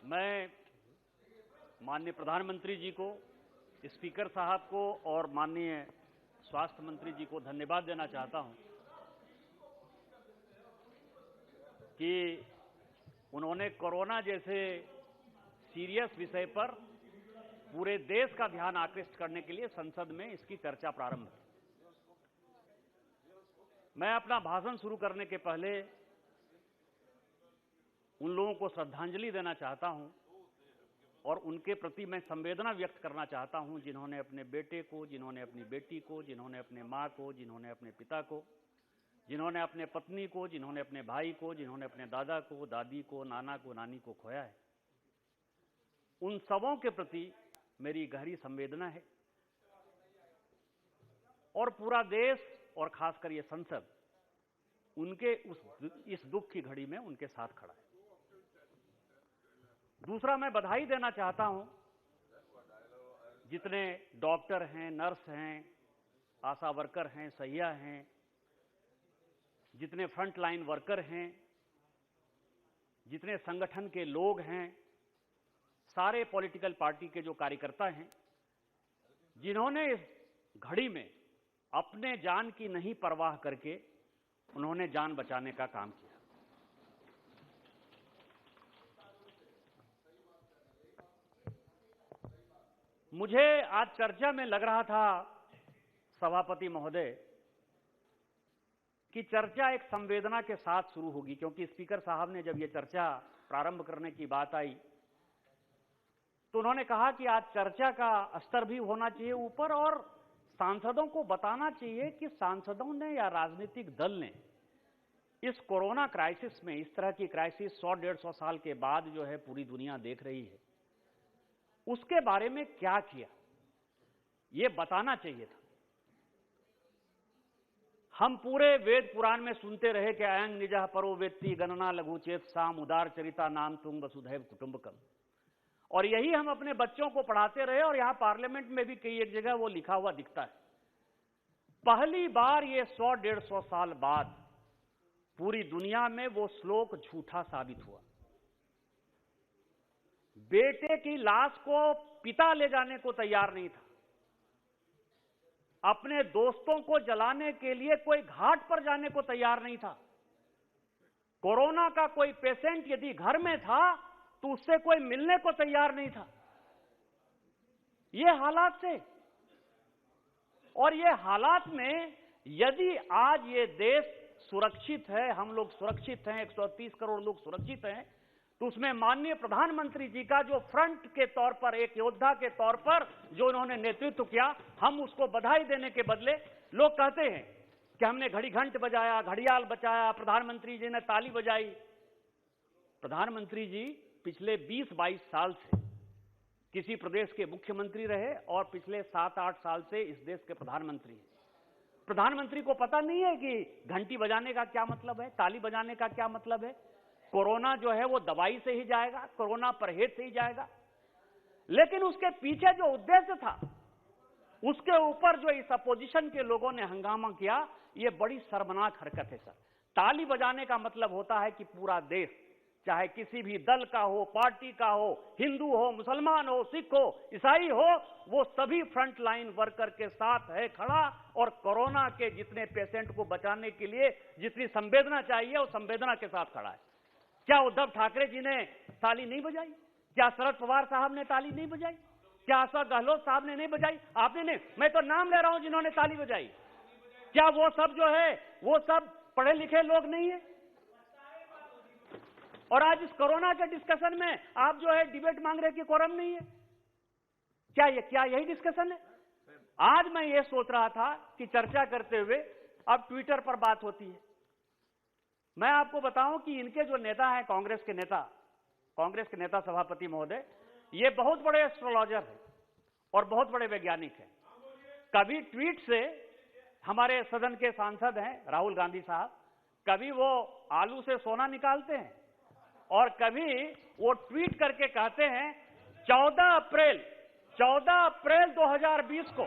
मैं माननीय प्रधानमंत्री जी को, स्पीकर साहब को और माननीय स्वास्थ्य मंत्री जी को धन्यवाद देना चाहता हूं कि उन्होंने कोरोना जैसे सीरियस विषय पर पूरे देश का ध्यान आकृष्ट करने के लिए संसद में इसकी चर्चा प्रारंभ की। मैं अपना भाषण शुरू करने के पहले उन लोगों को श्रद्धांजलि देना चाहता हूं और उनके प्रति मैं संवेदना व्यक्त करना चाहता हूं, जिन्होंने अपने बेटे को, जिन्होंने अपनी बेटी को, जिन्होंने अपने मां को, जिन्होंने अपने पिता को, जिन्होंने अपने पत्नी को, जिन्होंने अपने भाई को, जिन्होंने अपने दादा को, दादी को, नाना को, नानी को खोया है। उन सबों के प्रति मेरी गहरी संवेदना है और पूरा देश और खासकर ये संसद उनके इस दुख की घड़ी में उनके साथ खड़ा है। दूसरा, मैं बधाई देना चाहता हूं जितने डॉक्टर हैं, नर्स हैं, आशा वर्कर हैं, सहिया हैं, जितने फ्रंट लाइन वर्कर हैं, जितने संगठन के लोग हैं, सारे पॉलिटिकल पार्टी के जो कार्यकर्ता हैं, जिन्होंने इस घड़ी में अपने जान की नहीं परवाह करके उन्होंने जान बचाने का काम किया। मुझे आज चर्चा में लग रहा था सभापति महोदय कि चर्चा एक संवेदना के साथ शुरू होगी, क्योंकि स्पीकर साहब ने जब ये चर्चा प्रारंभ करने की बात आई तो उन्होंने कहा कि आज चर्चा का स्तर भी होना चाहिए ऊपर और सांसदों को बताना चाहिए कि सांसदों ने या राजनीतिक दल ने इस कोरोना क्राइसिस में, इस तरह की क्राइसिस 100-150 साल के बाद जो है पूरी दुनिया देख रही है, उसके बारे में क्या किया, यह बताना चाहिए था। हम पूरे वेद पुराण में सुनते रहे कि अयं निजः परो वेत्ति गणना लघु चेत साम उदार चरिता नाम तुंग वसुधैव कुटुंबकम, और यही हम अपने बच्चों को पढ़ाते रहे और यहां पार्लियामेंट में भी कई एक जगह वो लिखा हुआ दिखता है। पहली बार ये 100-150 साल बाद पूरी दुनिया में वो श्लोक झूठा साबित हुआ। बेटे की लाश को पिता ले जाने को तैयार नहीं था, अपने दोस्तों को जलाने के लिए कोई घाट पर जाने को तैयार नहीं था। कोरोना का कोई पेशेंट यदि घर में था तो उससे कोई मिलने को तैयार नहीं था। ये हालात थे और ये हालात में यदि आज ये देश सुरक्षित है, हम लोग सुरक्षित हैं, 130 करोड़ लोग सुरक्षित हैं, तो उसमें माननीय प्रधानमंत्री जी का जो फ्रंट के तौर पर, एक योद्धा के तौर पर जो उन्होंने नेतृत्व किया, हम उसको बधाई देने के बदले लोग कहते हैं कि हमने घड़ी घंट बजाया, घड़ियाल बचाया, प्रधानमंत्री जी ने ताली बजाई। प्रधानमंत्री जी पिछले 20-22 साल से किसी प्रदेश के मुख्यमंत्री रहे और पिछले 7-8 साल से इस देश के प्रधानमंत्री हैं। प्रधानमंत्री को पता नहीं है कि घंटी बजाने का क्या मतलब है, ताली बजाने का क्या मतलब है। कोरोना जो है वो दवाई से ही जाएगा, कोरोना परहेज से ही जाएगा। लेकिन उसके पीछे जो उद्देश्य था, उसके ऊपर जो इस अपोजिशन के लोगों ने हंगामा किया, ये बड़ी शर्मनाक हरकत है सर। ताली बजाने का मतलब होता है कि पूरा देश, चाहे किसी भी दल का हो, पार्टी का हो, हिंदू हो, मुसलमान हो, सिख हो, ईसाई हो, वो सभी फ्रंट लाइन वर्कर के साथ है खड़ा और कोरोना के जितने पेशेंट को बचाने के लिए जितनी संवेदना चाहिए वो संवेदना के साथ खड़ा है। क्या उद्धव ठाकरे जी ने ताली नहीं बजाई? क्या शरद पवार साहब ने ताली नहीं बजाई? क्या अशोक गहलोत साहब ने नहीं बजाई? आपने नहीं, मैं तो नाम ले रहा हूं जिन्होंने ताली बजाई। क्या वो सब जो है वो सब पढ़े लिखे लोग नहीं है? और आज इस कोरोना के डिस्कशन में आप जो है डिबेट मांग रहे कि कोरम नहीं है। क्या यही डिस्कशन है? आज मैं ये सोच रहा था कि चर्चा करते हुए अब ट्विटर पर बात होती है। मैं आपको बताऊं कि इनके जो नेता हैं, कांग्रेस के नेता सभापति महोदय, ये बहुत बड़े एस्ट्रोलॉजर हैं और बहुत बड़े वैज्ञानिक हैं। कभी ट्वीट से हमारे सदन के सांसद हैं राहुल गांधी साहब, कभी वो आलू से सोना निकालते हैं और कभी वो ट्वीट करके कहते हैं 14 अप्रैल 2020 को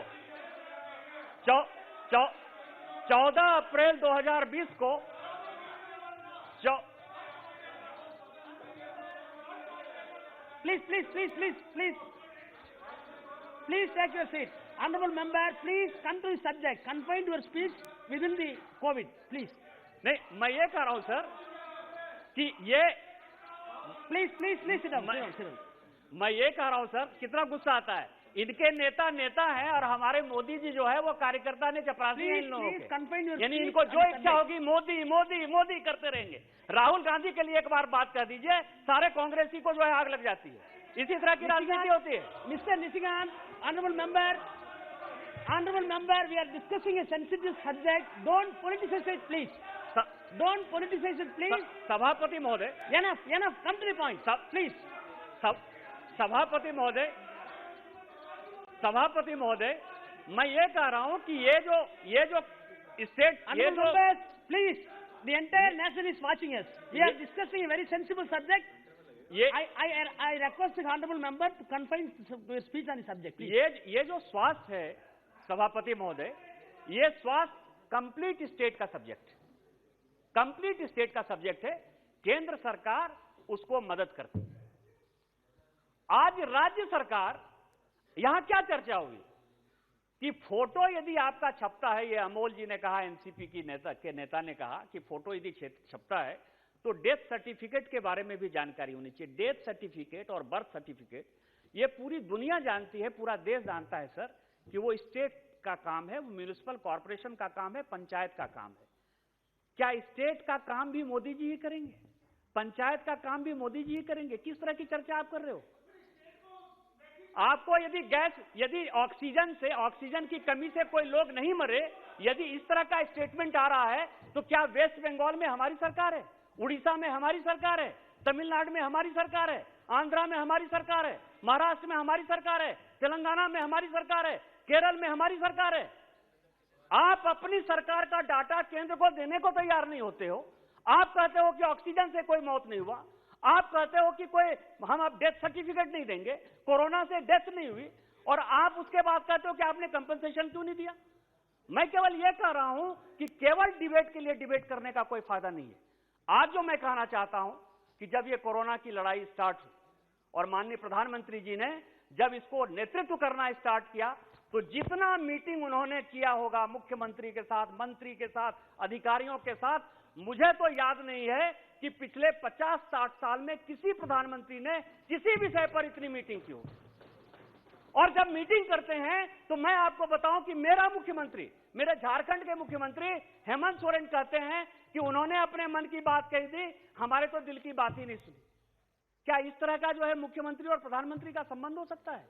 14 अप्रैल 2020 को Please take your seat. Honorable member, please come to the subject. Confine your speech within the COVID, please. नहीं, मैं ये कह रहा हूं सर कि ये Please sit down. मैं ये कह रहा हूं सर, कितना गुस्सा आता है। इनके नेता हैं और हमारे मोदी जी जो है वो कार्यकर्ता ने चपरासी हैं इन लोगों के। यानी इनको जो इच्छा होगी मोदी मोदी मोदी करते रहेंगे। राहुल गांधी के लिए एक बार बात कह दीजिए, सारे कांग्रेसी को जो है आग लग जाती है। इसी तरह की राजनीति होती है। Mr. Nishikant, honorable member, we are discussing a sensitive subject. Don't politicize it, please. Don't politicize it, please. सभापति महोदय, Enough. Come to the point, please. सभापति महोदय, मैं ये कह रहा हूं कि ये जो state, members, please, the entire nation is watching us. We are discussing a very sensible subject. I request the honorable member to confine your speech on the subject, please. ये जो स्वास्थ्य है सभापति महोदय, ये स्वास्थ्य कंप्लीट स्टेट का subject है। केंद्र सरकार उसको मदद करती है। आज राज्य सरकार, यहां क्या चर्चा हुई कि फोटो यदि आपका छपता है, ये अमोल जी ने कहा, एनसीपी की नेता ने कहा कि फोटो यदि छपता है तो डेथ सर्टिफिकेट के बारे में भी जानकारी होनी चाहिए। डेथ सर्टिफिकेट और बर्थ सर्टिफिकेट ये पूरी दुनिया जानती है, पूरा देश जानता है सर कि वो स्टेट का काम है, वो म्युनिसिपल कॉर्पोरेशन का काम है, पंचायत का काम है। क्या स्टेट का काम भी मोदी जी ही करेंगे? पंचायत का काम भी मोदी जी ही करेंगे? किस तरह की चर्चा आप कर रहे हो? आपको यदि ऑक्सीजन की कमी से कोई लोग नहीं मरे, यदि इस तरह का स्टेटमेंट आ रहा है तो क्या वेस्ट बंगाल में हमारी सरकार है, उड़ीसा में हमारी सरकार है, तमिलनाडु में हमारी सरकार है, आंध्रा में हमारी सरकार है, महाराष्ट्र में हमारी सरकार है, तेलंगाना में हमारी सरकार है, केरल में हमारी सरकार है? आप अपनी सरकार का डाटा केंद्र को देने को तैयार नहीं होते हो। आप कहते हो कि ऑक्सीजन से कोई मौत नहीं हुआ, आप कहते हो कि हम अब डेथ सर्टिफिकेट नहीं देंगे, कोरोना से डेथ नहीं हुई, और आप उसके बाद कहते हो कि आपने कंपनसेशन क्यों नहीं दिया। मैं केवल यह कह रहा हूं कि केवल डिबेट के लिए डिबेट करने का कोई फायदा नहीं है। आज जो मैं कहना चाहता हूं कि जब ये कोरोना की लड़ाई स्टार्ट हुई और माननीय प्रधानमंत्री जी ने जब इसको नेतृत्व करना स्टार्ट किया, तो जितना मीटिंग उन्होंने किया होगा मुख्यमंत्री के साथ, मंत्री के साथ, अधिकारियों के साथ, मुझे तो याद नहीं है कि पिछले 50-60 साल में किसी प्रधानमंत्री ने किसी विषय पर इतनी मीटिंग की हो। और जब मीटिंग करते हैं तो मैं आपको बताऊं कि मेरे झारखंड के मुख्यमंत्री हेमंत सोरेन कहते हैं कि उन्होंने अपने मन की बात कही थी, हमारे तो दिल की बात ही नहीं सुनी। क्या इस तरह का जो है मुख्यमंत्री और प्रधानमंत्री का संबंध हो सकता है?